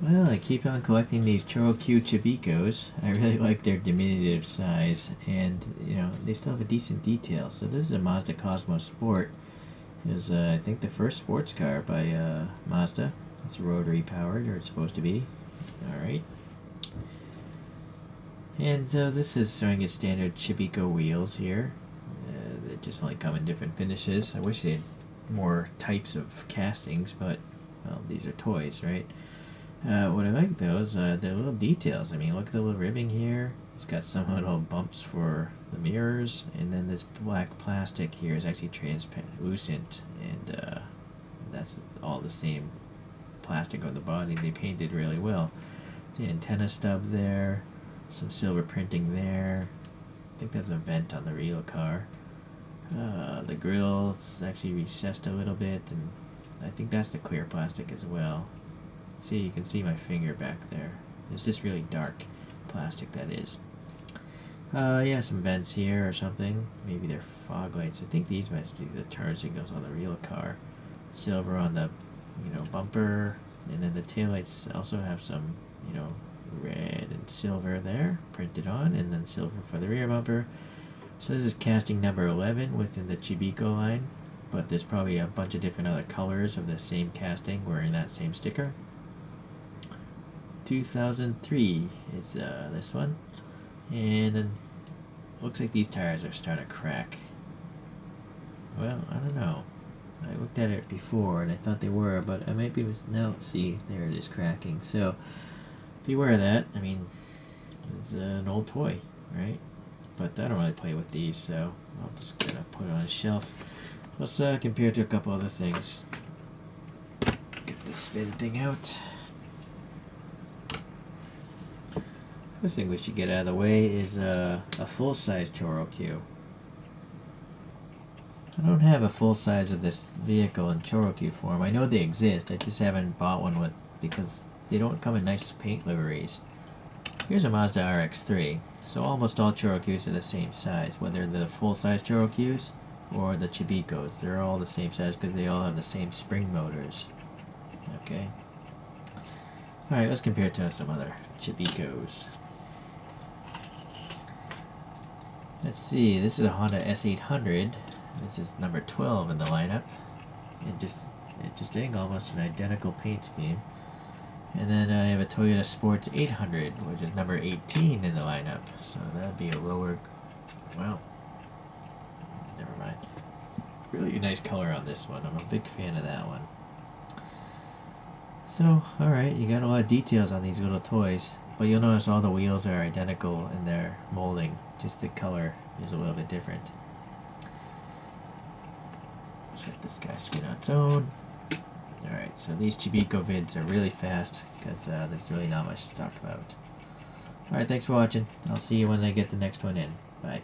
Well, I keep on collecting these ChoroQ Chibikkos. I really like their diminutive size, and they still have a decent detail. So this is a Mazda Cosmo Sport. It was, I think, the first sports car by Mazda. It's rotary powered, or it's supposed to be. All right. And this is showing its standard Chibikko wheels here. They just only come in different finishes. I wish they had more types of castings, but well, these are toys, right? What I like though is the little details. I mean, look at the little ribbing here. It's got some little bumps for the mirrors, and then this black plastic here is actually translucent, and that's all the same plastic on the body. They painted really well. The antenna stub there, some silver printing there. I think that's a vent on the real car. The grill is actually recessed a little bit, and I think that's the clear plastic as well. See, you can see my finger back there. It's just really dark plastic, that is. Yeah, some vents here or something. Maybe they're fog lights. I think these must be the turn signals on the real car. Silver on the, bumper, and then the taillights also have some, red and silver there printed on, and then silver for the rear bumper. So this is casting number 11 within the Chibikko line, but there's probably a bunch of different other colors of the same casting wearing that same sticker. 2003 is this one, and then looks like these tires are starting to crack. Well, I don't know. I looked at it before and I thought they were, but I might be now. See, there it is cracking. So beware of that. I mean, it's an old toy, right? But I don't really play with these, so I'll just kind of put it on a shelf. Let's compare it to a couple other things. Get the spin thing out. First thing we should get out of the way is a full-size ChoroQ. I don't have a full size of this vehicle in ChoroQ form. I know they exist, I just haven't bought one with because they don't come in nice paint liveries. Here's a Mazda RX-3. So almost all ChoroQs are the same size, whether they're the full-size ChoroQs or the Chibikkos. They're all the same size because they all have the same spring motors. Okay. Alright, let's compare it to some other Chibikkos. Let's see, this is a Honda S800. This is number 12 in the lineup. Interesting, almost an identical paint scheme. And then I have a Toyota Sports 800, which is number 18 in the lineup. So that would be a lower, well, never mind. Really nice color on this one. I'm a big fan of that one. So, alright, you got a lot of details on these little toys. But you'll notice all the wheels are identical in their molding. Just the color is a little bit different. Let's let this guy spin on its own. Alright, so these Chibikko vids are really fast because there's really not much to talk about. Alright, thanks for watching. I'll see you when I get the next one in. Bye.